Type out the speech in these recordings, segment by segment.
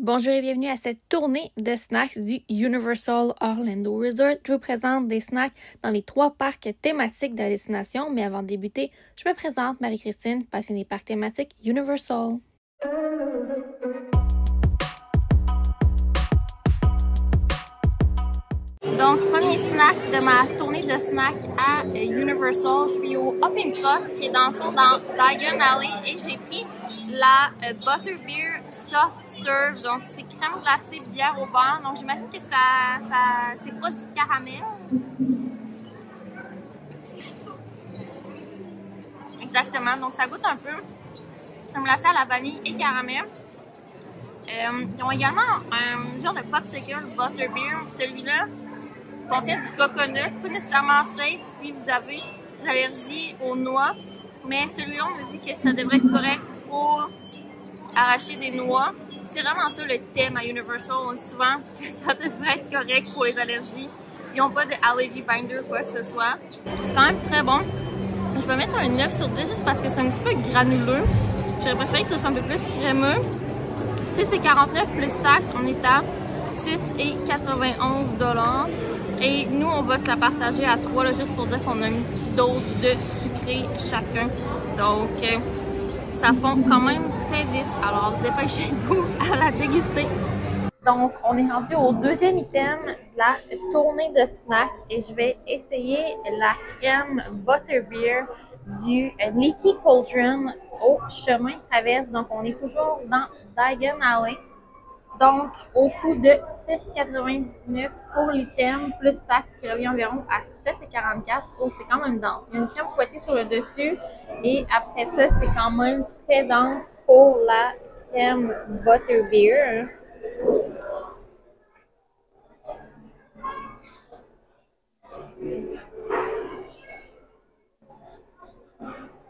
Bonjour et bienvenue à cette tournée de snacks du Universal Orlando Resort. Je vous présente des snacks dans les 3 parcs thématiques de la destination, mais avant de débuter, je me présente Marie-Christine, passionnée des parcs thématiques Universal. Donc, premier snack de ma tournée de snacks à Universal. Je suis au Hopping Truck, qui est dans le fond dans Diagon Alley, et j'ai pris la Butterbeer Soft Serve. Donc, c'est crème glacée bière au beurre. Donc, j'imagine que c'est proche du caramel. Exactement. Donc, ça goûte un peu crème glacée à la vanille et caramel. Ils ont également un genre de popsicle Butterbeer. Celui-là contient du coconut, pas nécessairement safe si vous avez des allergies aux noix, mais celui-là on me dit que ça devrait être correct pour arracher des noix. C'est vraiment ça le thème à Universal, on dit souvent que ça devrait être correct pour les allergies. Ils n'ont pas de allergy binder ou quoi que ce soit. C'est quand même très bon. Je vais mettre un 9 sur 10 juste parce que c'est un petit peu granuleux. J'aurais préféré que ce soit un peu plus crémeux. 6,49 plus taxes, on est à 6,91 $. Et nous, on va se la partager à 3, là, juste pour dire qu'on a une petite dose de sucré chacun. Donc, ça fond quand même très vite. Alors, dépêchez-vous à la déguster. Donc, on est rendu au deuxième item de la tournée de snacks et je vais essayer la crème Butterbeer du Leaky Cauldron au chemin traverse. Donc, on est toujours dans Diagon Alley. Donc, au coût de 6,99 pour l'item, plus taxe qui revient environ à 7,44. Donc, c'est quand même dense. Il y a une crème fouettée sur le dessus et après ça, c'est quand même très dense pour la crème Butterbeer.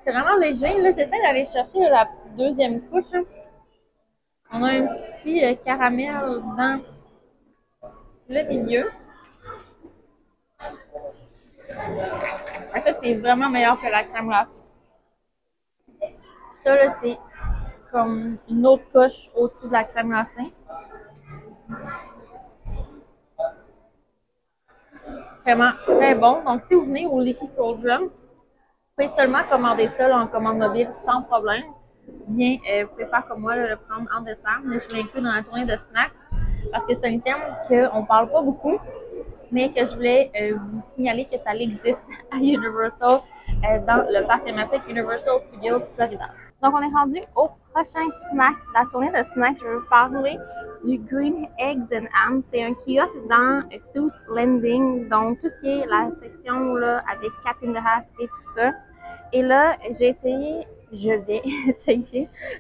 C'est vraiment léger. Là, j'essaie d'aller chercher la deuxième couche. On a un petit caramel dans le milieu. Ah, ça, c'est vraiment meilleur que la crème glacée. Ça, là, c'est comme une autre couche au-dessus de la crème glacée. Vraiment très bon. Donc, si vous venez au Leaky Cauldron, vous pouvez seulement commander ça là, en commande mobile sans problème. Bien, vous pouvez faire comme moi, là, le prendre en dessert, mais je l'inclus dans la tournée de snacks parce que c'est un item qu'on ne parle pas beaucoup, mais que je voulais vous signaler que ça existe à Universal dans le parc thématique Universal Studios Florida. Donc, on est rendu au prochain snack, la tournée de snacks. Je vais vous parler du Green Eggs and Ham. C'est un kiosque dans Seuss Landing, donc tout ce qui est la section là, avec Cat in the Hat et tout ça. Et là, je vais essayer,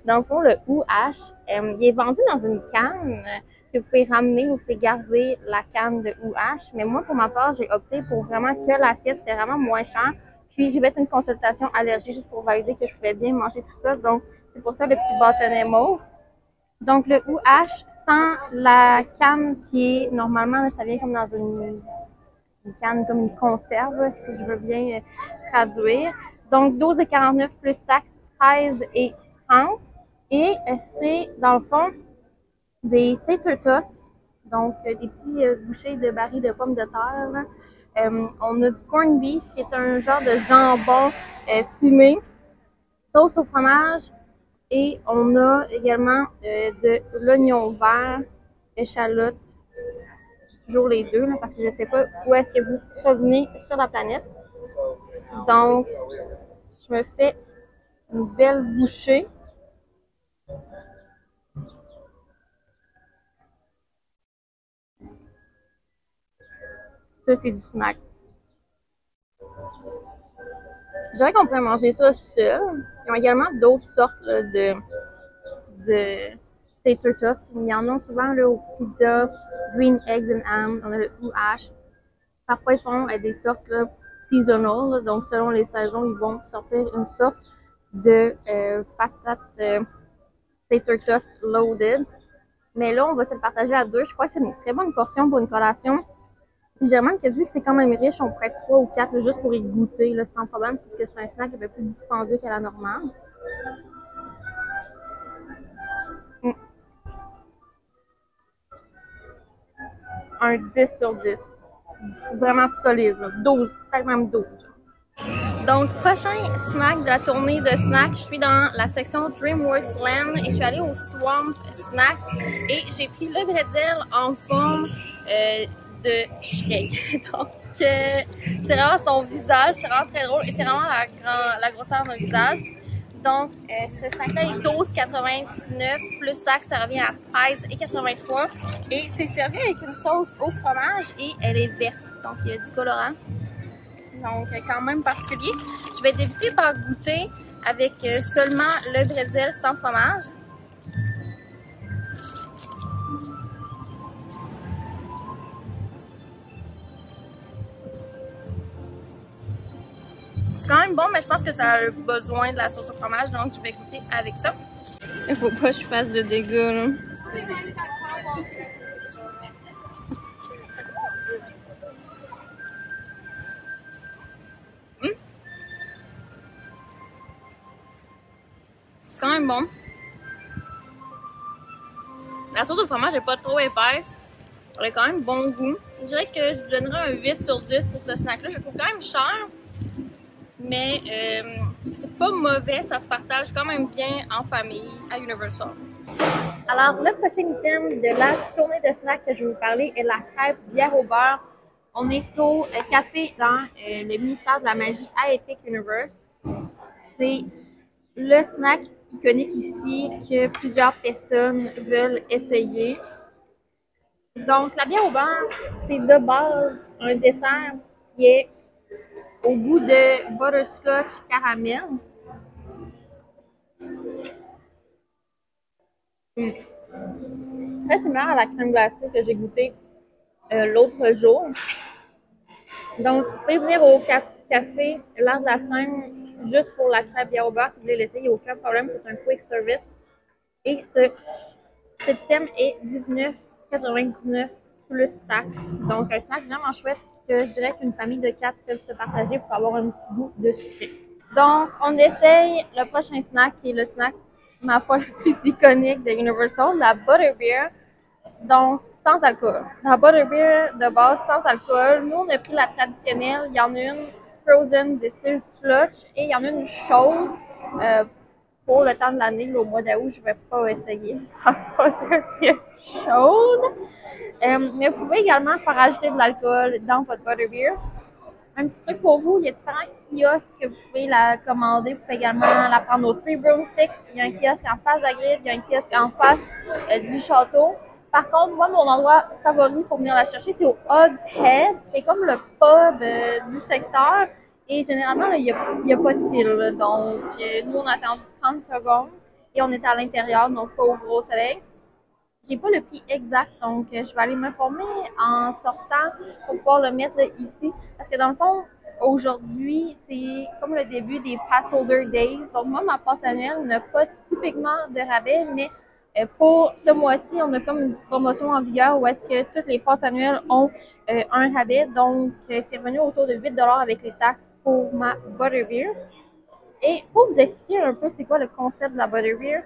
dans le fond, le OUH. Il est vendu dans une canne que vous pouvez ramener, vous pouvez garder la canne de OUH. Mais moi, pour ma part, j'ai opté pour vraiment que l'assiette, c'était vraiment moins cher. Puis, j'ai fait une consultation allergie juste pour valider que je pouvais bien manger tout ça. Donc, c'est pour ça le petit bâtonnet mauve. Donc, le OUH sans la canne qui est, normalement, là, ça vient comme dans une canne, comme une conserve, si je veux bien traduire. Donc, 12,49 plus taxes, 13,30. Et c'est, dans le fond, des tater tots. Donc, des petits bouchées de barils de pommes de terre. On a du corned beef, qui est un genre de jambon fumé, sauce au fromage. Et on a également de l'oignon vert, échalote. Toujours les deux, là, parce que je ne sais pas où est-ce que vous provenez sur la planète. Donc, je me fais une belle bouchée. Ça, c'est du snack. Je dirais qu'on pourrait manger ça seul. Ils ont également d'autres sortes là, de tater tots. Il y en a souvent là, au pizza, Green Eggs and Ham, on a le OUH. Parfois, ils font des sortes là, seasonal, là, donc selon les saisons, ils vont sortir une sorte de patates tater tots loaded. Mais là, on va se le partager à 2. Je crois que c'est une très bonne portion pour une collation. J'ai même que vu que c'est quand même riche, on pourrait être 3 ou 4 là, juste pour y goûter là, sans problème, puisque c'est un snack un peu plus dispendieux qu'à la normale. un 10 sur 10. Vraiment solide, là. 12, peut-être même 12. Donc, prochain snack de la tournée de snacks, je suis dans la section DreamWorks Land et je suis allée au Swamp Snacks et j'ai pris le bretzel en forme de Shrek. Donc, c'est vraiment son visage, c'est vraiment très drôle et c'est vraiment la grosseur d'un visage. Donc, ce snack-là est 12,99 plus taxe, ça revient à 13,83 et c'est servi avec une sauce au fromage et elle est verte, donc il y a du colorant. Donc, quand même particulier. Je vais débuter par goûter avec seulement le bretzel sans fromage. C'est quand même bon, mais je pense que ça a besoin de la sauce au fromage, donc je vais goûter avec ça. Il faut pas que je fasse de dégâts, là. C'est quand même bon. La sauce au fromage n'est pas trop épaisse. Elle a quand même bon goût. Je dirais que je lui donnerais un 8 sur 10 pour ce snack-là. Je le trouve quand même cher. Mais c'est pas mauvais, ça se partage quand même bien en famille à Universal. Alors, le prochain item de la tournée de snacks que je vais vous parler est la crêpe bière au beurre. On est au café dans le ministère de la magie à Epic Universe. C'est le snack iconique ici que plusieurs personnes veulent essayer. Donc, la bière au beurre, c'est de base un dessert qui est au goût de butterscotch caramel. Très similaire à la crème glacée que j'ai goûtée l'autre jour. Donc, vous pouvez venir au café l'art de la scène juste pour la crêpe bière au beurre si vous voulez l'essayer, il n'y a aucun problème, c'est un quick service. Et cet item est 19,99 plus taxes. Donc, un snack vraiment chouette que je dirais qu'une famille de 4 peuvent se partager pour avoir un petit goût de sucré. Donc, on essaye le prochain snack qui est le snack, ma foi, le plus iconique de Universal, la Butterbeer. Donc, sans alcool. La Butterbeer de base, sans alcool. Nous, on a pris la traditionnelle. Il y en a une frozen distilled slush et il y en a une chaude. Pour le temps de l'année, au mois d'août, je ne vais pas essayer la Butterbeer chaude. Mais vous pouvez également faire ajouter de l'alcool dans votre Butterbeer. Un petit truc pour vous, il y a différents kiosques que vous pouvez la commander. Vous pouvez également la prendre au Three Broomsticks. Il y a un kiosque en face de la grille, il y a un kiosque en face du château. Par contre, moi, mon endroit favori pour venir la chercher, c'est au Hogs Head, qui est comme le pub du secteur. Et généralement, il n'y a pas de fil. Donc, nous, on a attendu 30 secondes et on est à l'intérieur, donc pas au gros soleil. J'ai pas le prix exact, donc je vais aller m'informer en sortant pour pouvoir le mettre là, ici. Parce que dans le fond, aujourd'hui, c'est comme le début des Pass Holder Days. Donc moi, ma passe annuelle n'a pas typiquement de rabais, mais pour ce mois-ci, on a comme une promotion en vigueur où est-ce que toutes les passes annuelles ont un rabais. Donc, c'est revenu autour de 8 $ avec les taxes pour ma Butterbeer. Et pour vous expliquer un peu c'est quoi le concept de la Butterbeer,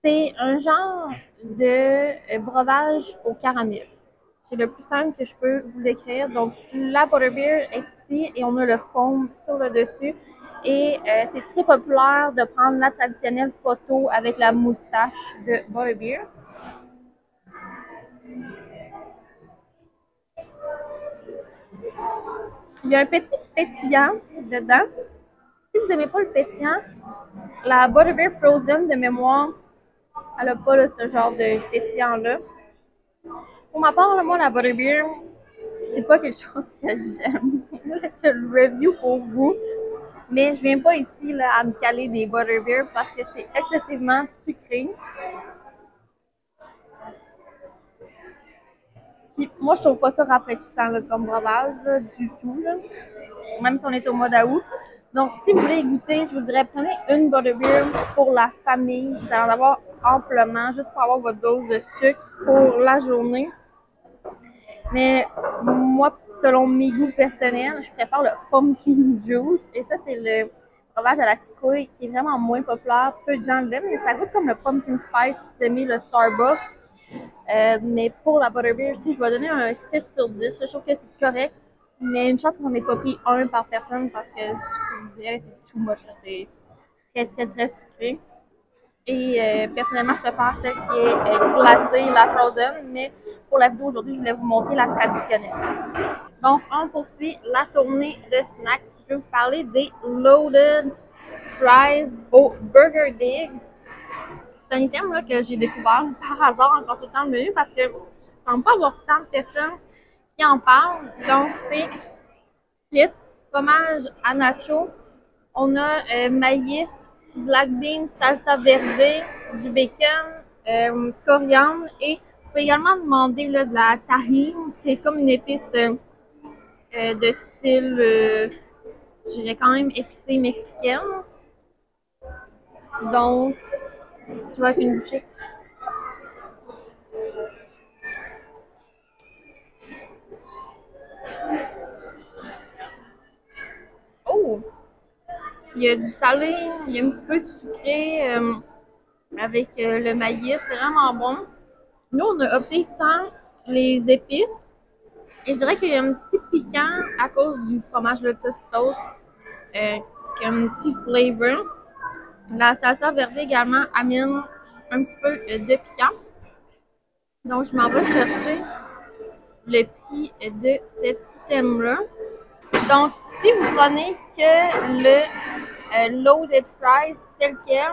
c'est un genre de breuvage au caramel. C'est le plus simple que je peux vous décrire. Donc, la Butterbeer est ici et on a le foam sur le dessus. Et c'est très populaire de prendre la traditionnelle photo avec la moustache de Butterbeer. Il y a un petit pétillant dedans. Si vous n'aimez pas le pétillant, la Butterbeer Frozen de mémoire, elle n'a pas là, ce genre de pétillant-là. Pour ma part, moi, la Butterbeer, c'est pas quelque chose que j'aime. Je le review pour vous. Mais je viens pas ici là, à me caler des Butterbeer parce que c'est excessivement sucré. Puis, moi, je trouve pas ça rafraîchissant là, comme breuvage là, du tout. Là. Même si on est au mois d'août. Donc, si vous voulez goûter, je vous dirais, prenez une Butterbeer pour la famille. Vous allez en avoir amplement, juste pour avoir votre dose de sucre pour la journée. Mais moi, selon mes goûts personnels, je préfère le pumpkin juice. Et ça, c'est le breuvage à la citrouille qui est vraiment moins populaire. Peu de gens l'aiment, mais ça goûte comme le pumpkin spice si vous aimez le Starbucks. Mais pour la butterbeer aussi, je vais donner un 6 sur 10. Je trouve que c'est correct. Mais une chance qu'on n'ait pas pris un par personne parce que je dirais que c'est too much. C'est très, très, très sucré. Et personnellement, je préfère celle qui est glacée, la frozen. Mais pour la vidéo aujourd'hui, je voulais vous montrer la traditionnelle. Donc, on poursuit la tournée de snacks. Je vais vous parler des Loaded Fries au Burger Digs. C'est un item là, que j'ai découvert par hasard en consultant le menu parce que je ne sens pas avoir tant de personnes qui en parlent. Donc, c'est frites, fromage à nacho. On a maïs, black beans, salsa verde, du bacon, coriandre et vous pouvez également demander là, de la tahine, qui est comme une épice de style, je dirais quand même épicée mexicaine. Donc, tu vois, avec une bouchée. Oh! Il y a du salé, il y a un petit peu de sucré avec le maïs, c'est vraiment bon. Nous, on a opté sans les épices. Et je dirais qu'il y a un petit piquant à cause du fromage de Tostitos, qui a un petit flavor. La salsa verde également amène un petit peu de piquant. Donc, je m'en vais chercher le prix de cet item-là. Donc, si vous prenez que le Loaded Fries tel quel,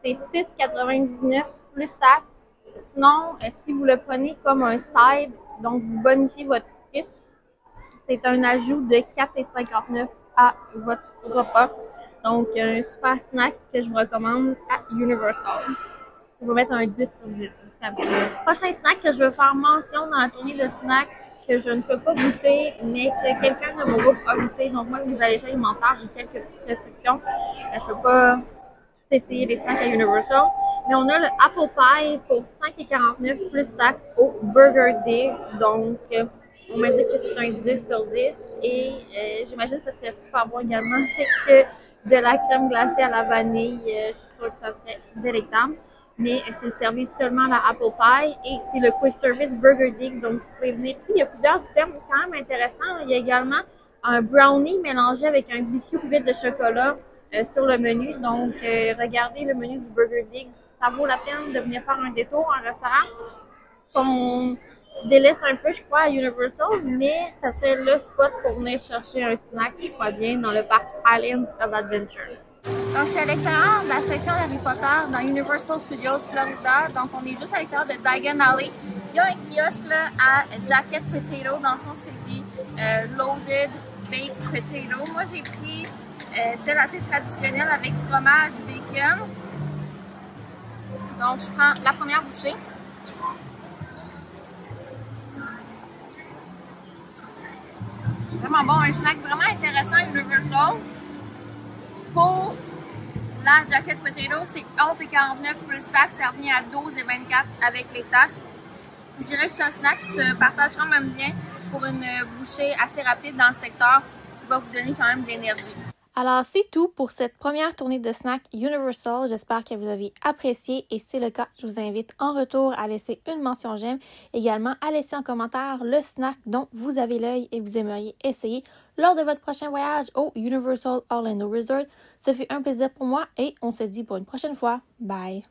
c'est 6,99 plus taxes. Sinon, si vous le prenez comme un side, donc vous bonifiez votre frite, c'est un ajout de 4,59 à votre repas. Donc, un super snack que je vous recommande à Universal. Je vais mettre un 10 sur 10. Prochain snack que je veux faire mention dans la tournée de snacks que je ne peux pas goûter, mais que quelqu'un de mon groupe a goûté. Donc, moi, les allergies alimentaires, j'ai quelques petites restrictions. Je ne peux pas essayer les snacks à Universal. Mais on a le Apple Pie pour 5,49 plus taxes au Burger Digs. Donc, on m'a dit que c'est un 10 sur 10. Et j'imagine que ça serait super bon également que de la crème glacée à la vanille. Je suis sûre que ça serait délectable. Mais c'est servi seulement à la Apple Pie et c'est le Quick Service Burger Digs. Donc, vous pouvez venir ici. Il y a plusieurs items quand même intéressants. Il y a également un brownie mélangé avec un biscuit couvert de chocolat sur le menu. Donc, regardez le menu du Burger Digs. Ça vaut la peine de venir faire un détour en restaurant. On délaisse un peu, je crois, à Universal, mais ça serait le spot pour venir chercher un snack, je crois bien, dans le parc Islands of Adventure. Donc, je suis à l'extérieur de la section d'Harry Potter dans Universal Studios Florida. Donc, on est juste à l'extérieur de Diagon Alley. Il y a un kiosque là, à Jacket Potato. Dans le fond, c'est des Loaded Baked Potato. Moi, j'ai pris celle assez traditionnelle avec fromage, bacon. Donc, je prends la première bouchée. Vraiment bon, un snack vraiment intéressant Universal. Pour la Jacket Potato, c'est 11,49 plus taxes, ça revient à 12,24 avec les taxes. Je dirais que c'est un snack qui se partage quand même bien pour une bouchée assez rapide dans le secteur qui va vous donner quand même de l'énergie. Alors, c'est tout pour cette première tournée de snacks Universal. J'espère que vous avez apprécié et si c'est le cas, je vous invite en retour à laisser une mention j'aime. Également, à laisser en commentaire le snack dont vous avez l'œil et vous aimeriez essayer lors de votre prochain voyage au Universal Orlando Resort. Ce fut un plaisir pour moi et on se dit pour une prochaine fois. Bye!